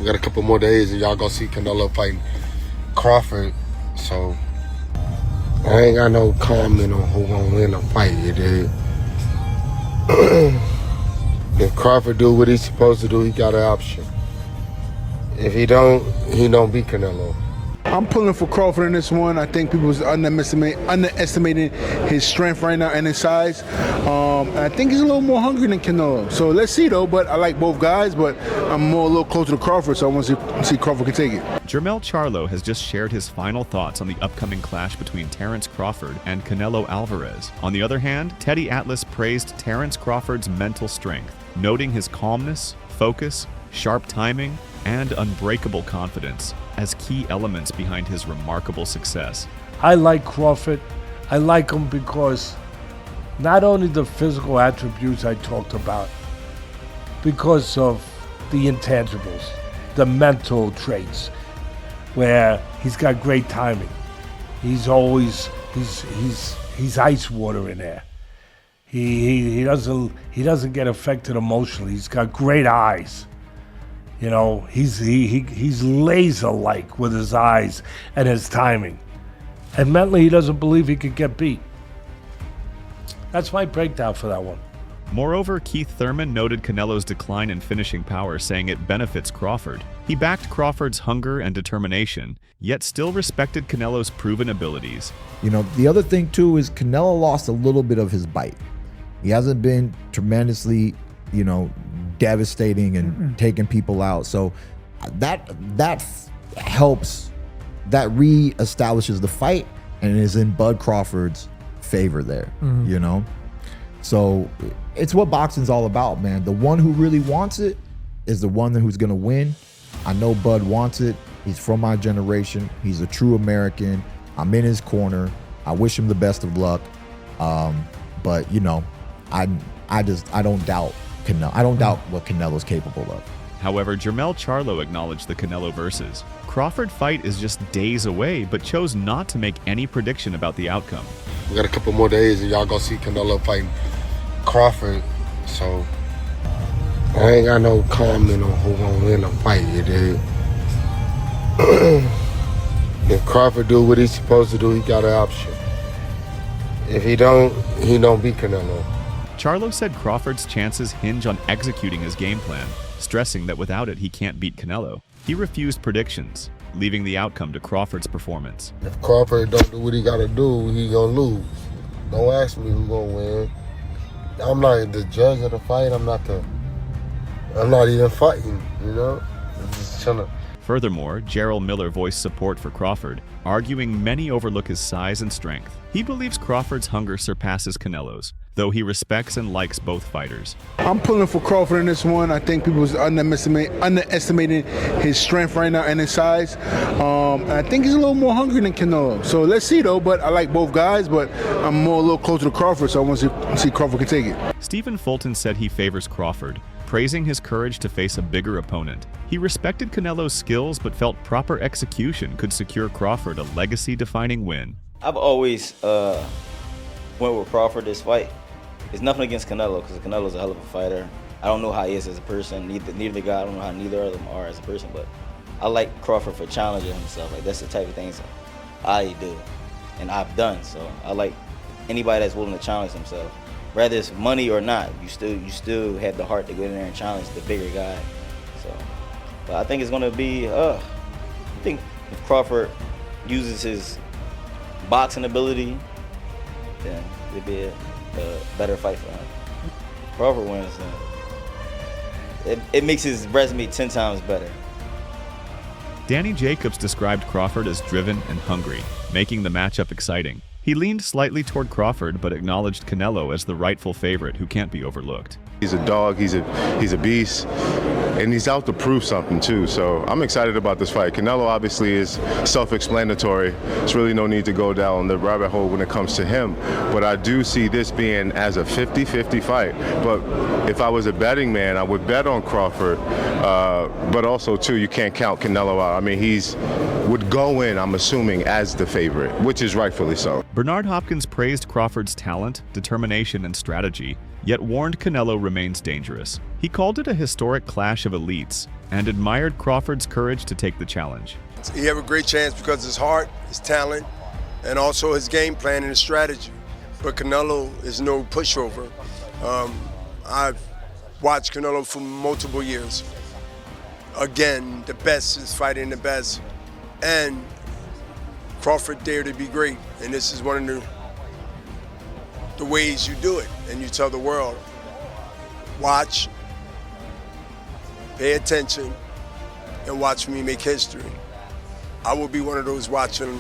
We got a couple more days and y'all gonna see Canelo fighting Crawford. So I ain't got no comment on who gonna win a fight, you dig? If Crawford do what he's supposed to do, he got an option. If he don't beat Canelo. I'm pulling for Crawford in this one. I think people was underestimating his strength right now and his size. And I think he's a little more hungry than Canelo. So let's see though, but I like both guys, but I'm more a little closer to Crawford, so I want to see Crawford can take it. Jermell Charlo has just shared his final thoughts on the upcoming clash between Terence Crawford and Canelo Alvarez. On the other hand, Teddy Atlas praised Terence Crawford's mental strength, noting his calmness, focus, sharp timing, and unbreakable confidence as key elements behind his remarkable success. I like Crawford. I like him because not only the physical attributes I talked about, because of the intangibles, the mental traits, where he's got great timing. He's always he's ice water in there. He doesn't get affected emotionally. He's got great eyes. You know, he's laser-like with his eyes and his timing. And mentally, he doesn't believe he could get beat. That's my breakdown for that one. Moreover, Keith Thurman noted Canelo's decline in finishing power, saying it benefits Crawford. He backed Crawford's hunger and determination, yet still respected Canelo's proven abilities. You know, the other thing too is Canelo lost a little bit of his bite. He hasn't been tremendously, you know, devastating and taking people out. So that helps, that re-establishes the fight and is in Bud Crawford's favor there, you know? So it's what boxing's all about, man. The one who really wants it is the one who's gonna win. I know Bud wants it. He's from my generation. He's a true American. I'm in his corner. I wish him the best of luck. But you know, I don't doubt Canelo. I don't doubt what Canelo's capable of. However, Jermell Charlo acknowledged the Canelo versus. Crawford fight is just days away, but chose not to make any prediction about the outcome. We got a couple more days and y'all gonna see Canelo fighting Crawford. So I ain't got no comment on who gonna win a fight, you dig? If Crawford do what he's supposed to do, he got an option. If he don't beat Canelo. Charlo said Crawford's chances hinge on executing his game plan, stressing that without it he can't beat Canelo. He refused predictions, leaving the outcome to Crawford's performance. If Crawford don't do what he gotta do, he gonna lose. Don't ask me who gonna win. I'm not the judge of the fight. I'm not even fighting, you know? I'm just chilling. Furthermore, Jermell Miller voiced support for Crawford, arguing many overlook his size and strength. He believes Crawford's hunger surpasses Canelo's, though he respects and likes both fighters. I'm pulling for Crawford in this one. I think people was underestimating his strength right now and his size. And I think he's a little more hungry than Canelo. So let's see though, but I like both guys, but I'm more a little closer to Crawford, so I want to see Crawford can take it. Stephen Fulton said he favors Crawford, praising his courage to face a bigger opponent. He respected Canelo's skills, but felt proper execution could secure Crawford a legacy-defining win. I've always went with Crawford this fight. It's nothing against Canelo, because Canelo's a hell of a fighter. I don't know how he is as a person. Neither the guy, I don't know how neither of them are as a person, but I like Crawford for challenging himself. Like, that's the type of things I do and I've done. So I like anybody that's willing to challenge himself. Whether it's money or not, you still have the heart to go in there and challenge the bigger guy. So, but I think it's gonna be. I think if Crawford uses his boxing ability, then it'd be a better fight for him. Crawford wins, then it makes his resume 10 times better. Danny Jacobs described Crawford as driven and hungry, making the matchup exciting. He leaned slightly toward Crawford, but acknowledged Canelo as the rightful favorite who can't be overlooked. He's a dog, he's a beast, and he's out to prove something too. So I'm excited about this fight. Canelo obviously is self-explanatory. There's really no need to go down the rabbit hole when it comes to him. But I do see this being as a 50-50 fight. But if I was a betting man, I would bet on Crawford. But also too, you can't count Canelo out. I mean, would go in, I'm assuming, as the favorite, which is rightfully so. Bernard Hopkins praised Crawford's talent, determination, and strategy, yet warned Canelo remains dangerous. He called it a historic clash of elites, and admired Crawford's courage to take the challenge. He have a great chance because of his heart, his talent, and also his game plan and his strategy. But Canelo is no pushover. I've watched Canelo for multiple years. Again, the best is fighting the best. And Crawford dared to be great. And this is one of the ways you do it. And you tell the world, watch, pay attention, and watch me make history. I will be one of those watching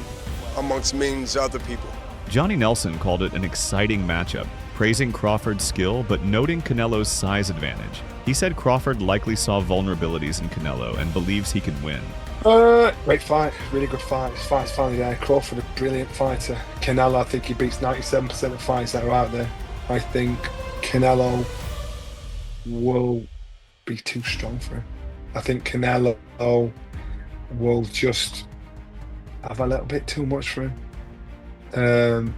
amongst millions of other people. Johnny Nelson called it an exciting matchup, praising Crawford's skill but noting Canelo's size advantage. He said Crawford likely saw vulnerabilities in Canelo and believes he can win. Great fight, really good fight. His fight's finally there. Crawford, a brilliant fighter. Canelo, I think he beats 97% of fights that are out there. I think Canelo will be too strong for him. I think Canelo will just have a little bit too much for him.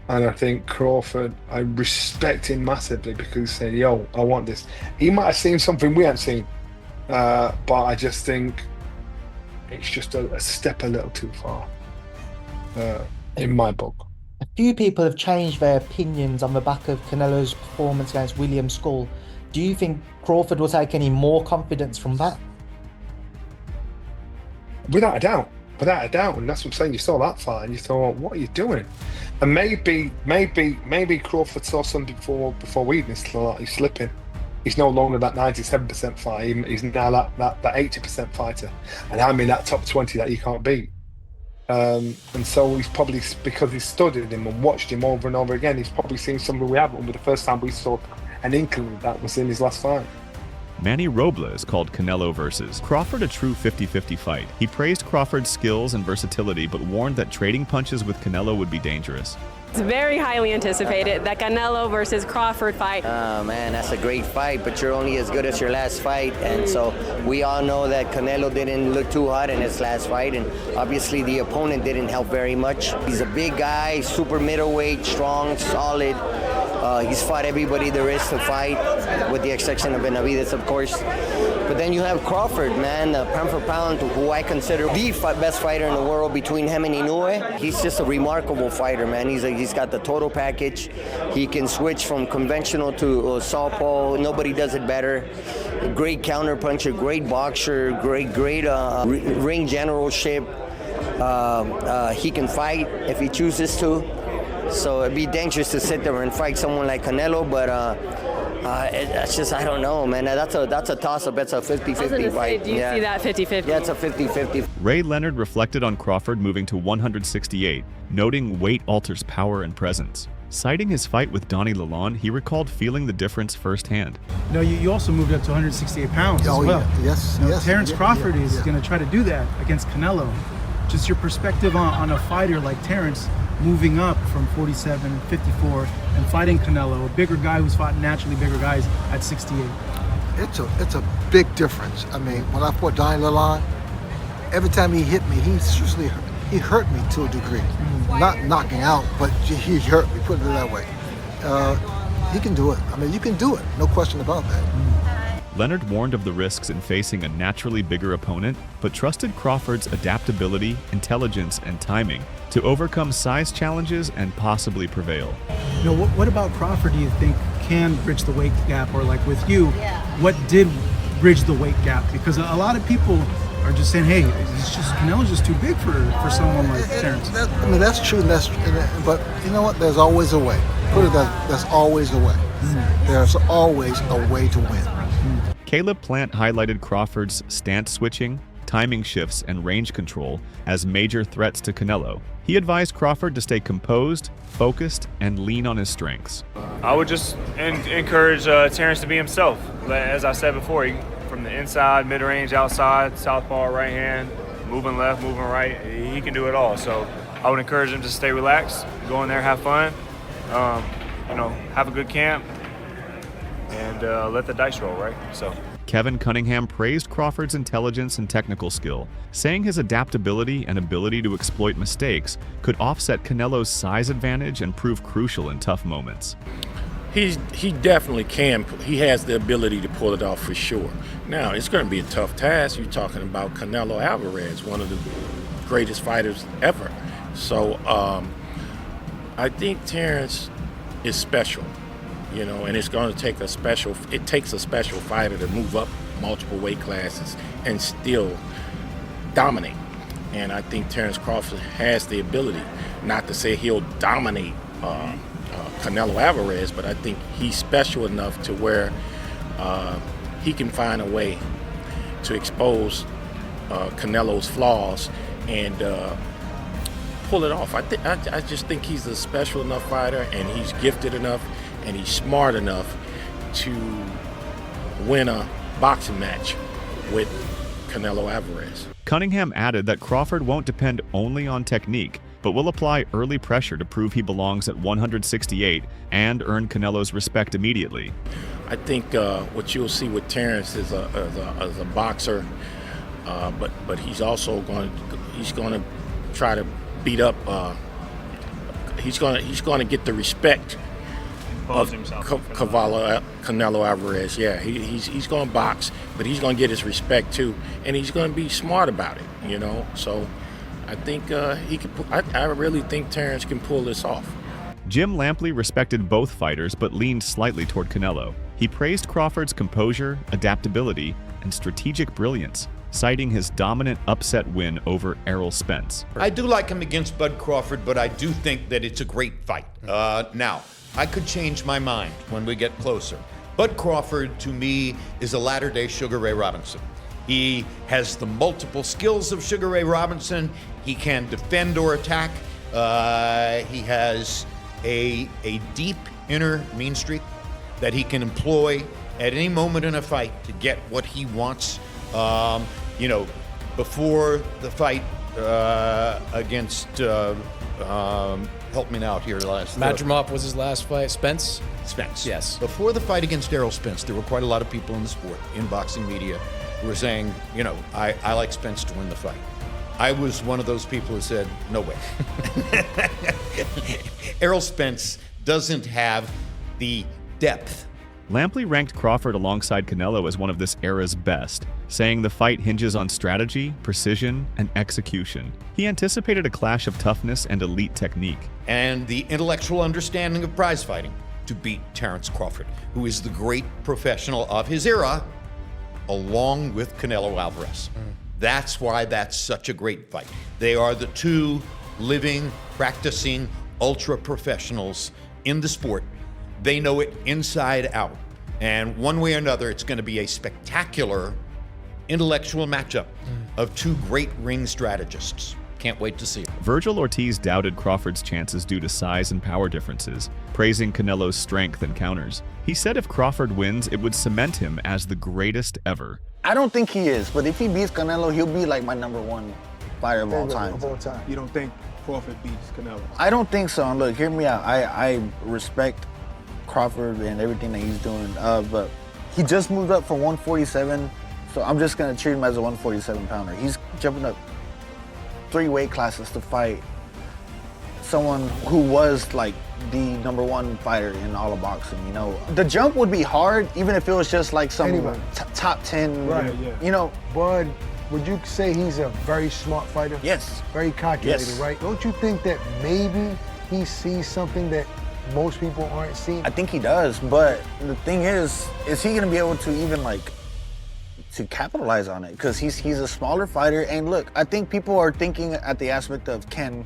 And I think Crawford, I respect him massively because he said, yo, I want this. He might have seen something we haven't seen, but I just think it's just a step a little too far in my book. A few people have changed their opinions on the back of Canelo's performance against William Skull. Do you think Crawford will take any more confidence from that? Without a doubt. And that's what I'm saying. You saw that fight and you thought, what are you doing? And maybe Crawford saw something before we even saw he's slipping. He's no longer that 97% fighter. He's now that 80% fighter. And I mean that top 20 that he can't beat. And so he's probably, because he's studied him and watched him over and over again, he's probably seen something we haven't. But the first time we saw an inkling of that was in his last fight. Manny Robles called Canelo versus Crawford a true 50-50 fight. He praised Crawford's skills and versatility, but warned that trading punches with Canelo would be dangerous. It's very highly anticipated, that Canelo versus Crawford fight. Oh man, that's a great fight, but you're only as good as your last fight. And so we all know that Canelo didn't look too hot in his last fight, and obviously the opponent didn't help very much. He's a big guy, super middleweight, strong, solid. He's fought everybody there is to fight, with the exception of Benavidez, of course. But then you have Crawford, man, pound for pound, who I consider the best fighter in the world between him and Inoue. He's just a remarkable fighter, man. He's got the total package. He can switch from conventional to southpaw. Nobody does it better. Great counterpuncher, great boxer, great ring generalship. He can fight if he chooses to. So it'd be dangerous to sit there and fight someone like Canelo, but it's just, I don't know, man. That's a toss-up. That's a 50-50 fight. Do you see that 50-50? Yeah, it's a 50-50. Ray Leonard reflected on Crawford moving to 168, noting weight alters power and presence. Citing his fight with Donnie Lalonde, he recalled feeling the difference firsthand. You also moved up to 168 pounds as well. Yeah. Yes. Terence Crawford is going to try to do that against Canelo. Just your perspective on a fighter like Terence moving up from 47, 54, and fighting Canelo, a bigger guy who's fought naturally bigger guys at 68. It's a big difference. I mean, when I fought Donnie Lalonde, every time he hit me, he hurt me to a degree. Not knocking out, but he hurt me, put it that way. He can do it. I mean, you can do it, no question about that. Leonard warned of the risks in facing a naturally bigger opponent, but trusted Crawford's adaptability, intelligence, and timing to overcome size challenges and possibly prevail. What about Crawford do you think can bridge the weight gap? Or like with you, what did bridge the weight gap? Because a lot of people are just saying, hey, Canelo's just too big for someone like Terence. That's true, but you know what? There's always a way. Put it that, there's always a way. There's always a way to win. Caleb Plant highlighted Crawford's stance switching, timing shifts, and range control as major threats to Canelo. He advised Crawford to stay composed, focused, and lean on his strengths. I would just encourage Terence to be himself. As I said before, from the inside, mid-range, outside, southpaw, right hand, moving left, moving right, he can do it all. So I would encourage him to stay relaxed, go in there, have fun, have a good camp, and let the dice roll, right? So. Kevin Cunningham praised Crawford's intelligence and technical skill, saying his adaptability and ability to exploit mistakes could offset Canelo's size advantage and prove crucial in tough moments. He definitely can. He has the ability to pull it off for sure. Now, it's going to be a tough task. You're talking about Canelo Alvarez, one of the greatest fighters ever. So I think Terrence is special, you know, and it's going to take it takes a special fighter to move up multiple weight classes and still dominate. And I think Terrence Crawford has the ability, not to say he'll dominate Canelo Alvarez, but I think he's special enough to where he can find a way to expose Canelo's flaws and pull it off. I just think he's a special enough fighter, and he's gifted enough, and he's smart enough to win a boxing match with Canelo Alvarez. Cunningham added that Crawford won't depend only on technique, but will apply early pressure to prove he belongs at 168 and earn Canelo's respect immediately. I think what you'll see with Terrence is a boxer, but he's also going to try to beat up. He's going to get the respect of Canelo Alvarez. Yeah, he's going to box, but he's going to get his respect too, and he's going to be smart about it. You know, so I think he can. I really think Terrence can pull this off. Jim Lampley respected both fighters, but leaned slightly toward Canelo. He praised Crawford's composure, adaptability, and strategic brilliance, citing his dominant upset win over Errol Spence. I do like him against Bud Crawford, but I do think that it's a great fight. Now, I could change my mind when we get closer. Bud Crawford, to me, is a latter-day Sugar Ray Robinson. He has the multiple skills of Sugar Ray Robinson. He can defend or attack. He has a deep inner mean streak that he can employ at any moment in a fight to get what he wants. You know, before the fight against, help me out here last. Madrimov was his last fight. Spence? Spence. Yes. Before the fight against Errol Spence, there were quite a lot of people in the sport, in boxing media, who were saying, you know, I like Spence to win the fight. I was one of those people who said, no way. Errol Spence doesn't have the depth. Lampley ranked Crawford alongside Canelo as one of this era's best, saying the fight hinges on strategy, precision, and execution. He anticipated a clash of toughness and elite technique. And the intellectual understanding of prize fighting to beat Terrence Crawford, who is the great professional of his era, along with Canelo Alvarez. That's why that's such a great fight. They are the two living, practicing ultra professionals in the sport. They know it inside out. And one way or another, it's going to be a spectacular intellectual matchup of two great ring strategists. Can't wait to see it. Virgil Ortiz doubted Crawford's chances due to size and power differences, praising Canelo's strength and counters. He said if Crawford wins, it would cement him as the greatest ever. I don't think he is, but if he beats Canelo, he'll be like my #1 fighter of all time. You don't think Crawford beats Canelo? I don't think so. And look, hear me out. I respect Crawford and everything that he's doing, but he just moved up from 147, so I'm just gonna treat him as a 147 pounder. He's jumping up 3 weight classes to fight someone who was like the #1 fighter in all of boxing. You know, the jump would be hard, even if it was just like some top 10. Right. You know, Bud, would you say he's a very smart fighter? Yes. Very calculated, Yes. right? Don't you think that maybe he sees something that most people aren't seeing? I think he does, but the thing is he gonna be able to even like to capitalize on it? Because he's a smaller fighter, and look, I think people are thinking at the aspect of, can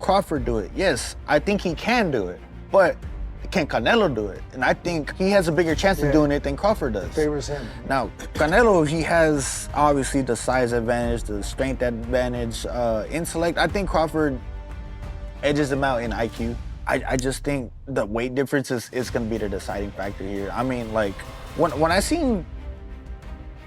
Crawford do it? Yes, I think he can do it, but can Canelo do it? And I think he has a bigger chance of doing it than Crawford does. Favors him. Now, Canelo, he has obviously the size advantage, the strength advantage, intellect. I think Crawford edges him out in IQ. I just think the weight difference is going to be the deciding factor here. I mean, like, when I seen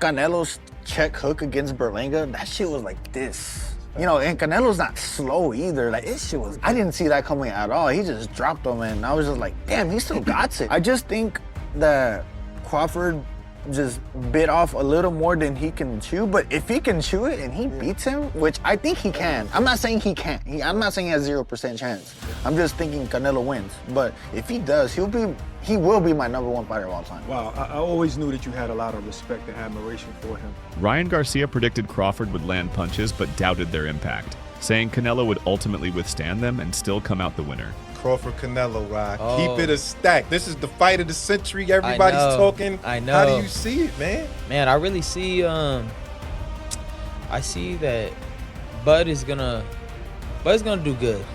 Canelo's check hook against Berlanga, that shit was like this. You know, and Canelo's not slow either. Like, this shit was, I didn't see that coming at all. He just dropped him, and I was just like, damn, he still got it. I just think that Crawford just bit off a little more than he can chew, but if he can chew it and he beats him, which I think he can. I'm not saying he can't. I'm not saying he has 0% chance. I'm just thinking Canelo wins. But if he does, he will be my #1 fighter of all time. Wow, I always knew that you had a lot of respect and admiration for him. Ryan Garcia predicted Crawford would land punches but doubted their impact, saying Canelo would ultimately withstand them and still come out the winner. Crawford Canelo, Rod. Oh. Keep it a stack. This is the fight of the century. Everybody's talking. I know. How do you see it, man? Man, I really see I see that Bud is gonna do good.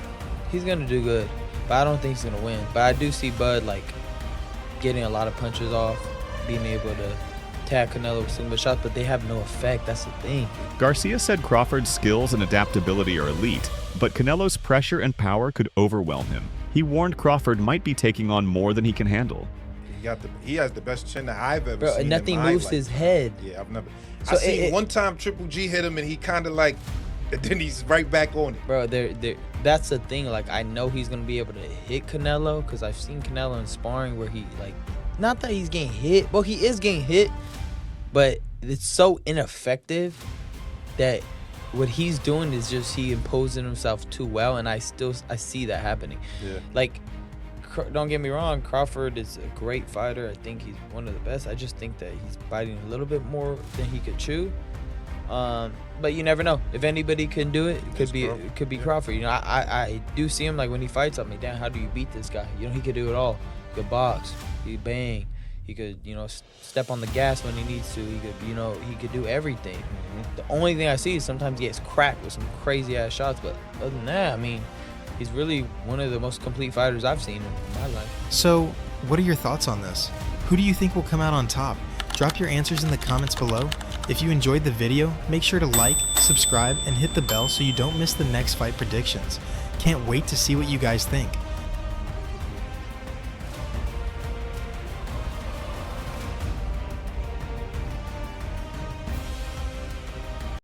He's gonna do good. But I don't think he's gonna win. But I do see Bud like getting a lot of punches off, being able to tag Canelo with some good shots, but they have no effect. That's the thing. Garcia said Crawford's skills and adaptability are elite, but Canelo's pressure and power could overwhelm him. He warned Crawford might be taking on more than he can handle. He has the best chin that I've ever Bro, seen. and nothing in my moves life. his head. Yeah, I've never. So I seen one time Triple G hit him and he kind of like, and then he's right back on it. Bro, that's the thing. Like, I know he's gonna be able to hit Canelo because I've seen Canelo in sparring where he like, not that he's getting hit. Well, he is getting hit, but it's so ineffective that what he's doing is just he imposing himself too well, and I see that happening. Yeah. Like, don't get me wrong, Crawford is a great fighter. I think he's one of the best. I just think that he's biting a little bit more than he could chew. But you never know. If anybody can do it, it could be Crawford. You know, I do see him like when he fights. I'm like, damn, how do you beat this guy? You know, he could do it all. He could box. He could bang. He could, you know, step on the gas when he needs to. He could, you know, he could do everything. The only thing I see is sometimes he gets cracked with some crazy ass shots. But other than that, I mean, he's really one of the most complete fighters I've seen in my life. So, what are your thoughts on this? Who do you think will come out on top? Drop your answers in the comments below. If you enjoyed the video, make sure to like, subscribe, and hit the bell so you don't miss the next fight predictions. Can't wait to see what you guys think.